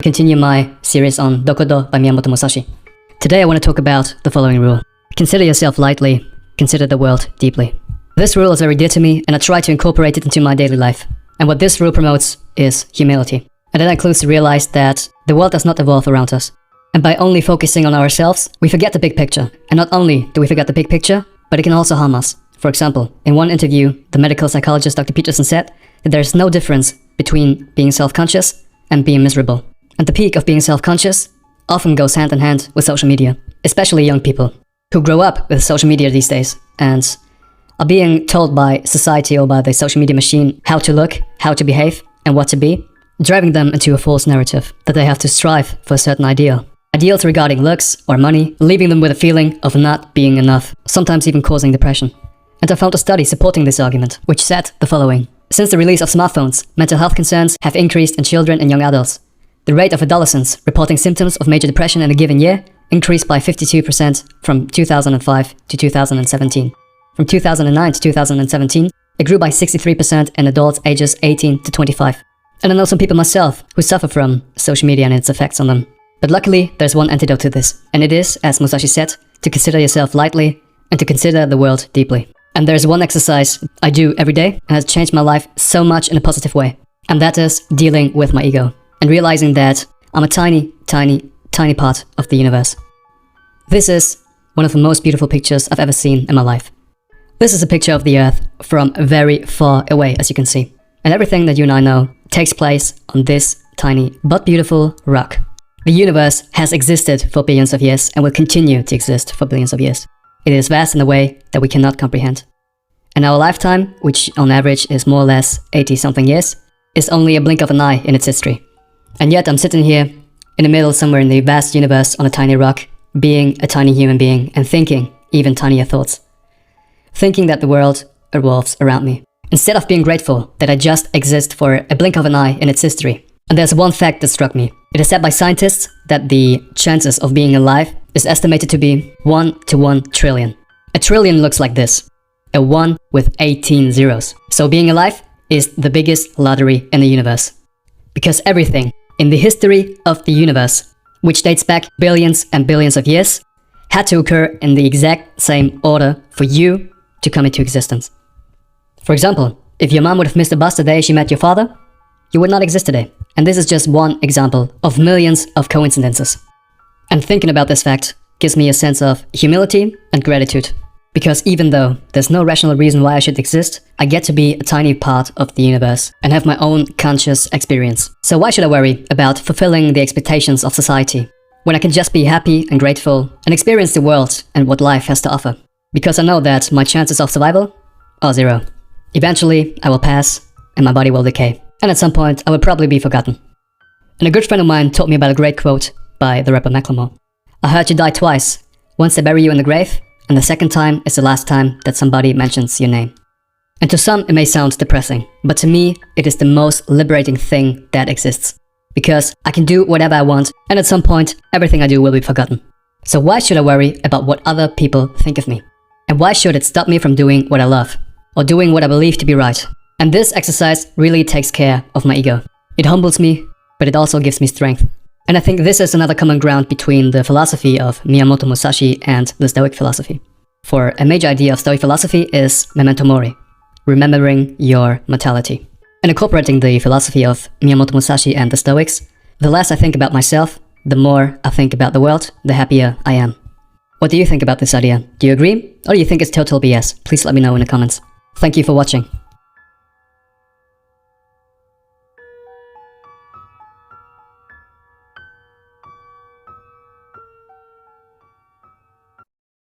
Continue my series on Dokudo by Miyamoto Musashi. Today I want to talk about the following rule. Consider yourself lightly, consider the world deeply. This rule is very dear to me and I try to incorporate it into my daily life. And what this rule promotes is humility. And that includes to realize that the world does not evolve around us. And by only focusing on ourselves, we forget the big picture. And not only do we forget the big picture, but it can also harm us. For example, in one interview, the medical psychologist Dr. Peterson said that there is no difference between being self-conscious and being miserable. And the peak of being self-conscious often goes hand in hand with social media, especially young people who grow up with social media these days and are being told by society or by the social media machine how to look, how to behave, and what to be, driving them into a false narrative that they have to strive for a certain ideal. Ideals regarding looks or money, leaving them with a feeling of not being enough, sometimes even causing depression. And I found a study supporting this argument, which said the following. Since the release of smartphones, mental health concerns have increased in children and young adults. The rate of adolescents reporting symptoms of major depression in a given year increased by 52% from 2005 to 2017. From 2009 to 2017, it grew by 63% in adults ages 18 to 25. And I know some people myself who suffer from social media and its effects on them. But luckily, there's one antidote to this, and it is, as Musashi said, to consider yourself lightly and to consider the world deeply. And there's one exercise I do every day and has changed my life so much in a positive way. And that is dealing with my ego. And realizing that I'm a tiny, tiny, tiny part of the universe. This is one of the most beautiful pictures I've ever seen in my life. This is a picture of the Earth from very far away, as you can see. And everything that you and I know takes place on this tiny but beautiful rock. The universe has existed for billions of years and will continue to exist for billions of years. It is vast in a way that we cannot comprehend. And our lifetime, which on average is more or less 80-something years, is only a blink of an eye in its history. And yet I'm sitting here in the middle somewhere in the vast universe on a tiny rock, being a tiny human being and thinking even tinier thoughts. Thinking that the world revolves around me. Instead of being grateful that I just exist for a blink of an eye in its history. And there's one fact that struck me. It is said by scientists that the chances of being alive is estimated to be 1 to 1 trillion. A trillion looks like this. A 1 with 18 zeros. So being alive is the biggest lottery in the universe. Because everything in the history of the universe, which dates back billions and billions of years, had to occur in the exact same order for you to come into existence. For example, if your mom would have missed the bus the day she met your father, you would not exist today. And this is just one example of millions of coincidences. And thinking about this fact gives me a sense of humility and gratitude. Because even though there's no rational reason why I should exist, I get to be a tiny part of the universe and have my own conscious experience. So why should I worry about fulfilling the expectations of society when I can just be happy and grateful and experience the world and what life has to offer? Because I know that my chances of survival are zero. Eventually, I will pass and my body will decay. And at some point, I will probably be forgotten. And a good friend of mine told me about a great quote by the rapper Macklemore. I heard you die twice. Once they bury you in the grave, and the second time is the last time that somebody mentions your name. And to some it may sound depressing, but to me it is the most liberating thing that exists. Because I can do whatever I want, and at some point everything I do will be forgotten. So why should I worry about what other people think of me? And why should it stop me from doing what I love? Or doing what I believe to be right? And this exercise really takes care of my ego. It humbles me, but it also gives me strength. And I think this is another common ground between the philosophy of Miyamoto Musashi and the Stoic philosophy. For a major idea of Stoic philosophy is memento mori, remembering your mortality. And incorporating the philosophy of Miyamoto Musashi and the Stoics, the less I think about myself, the more I think about the world, the happier I am. What do you think about this idea? Do you agree? Or do you think it's total BS? Please let me know in the comments. Thank you for watching.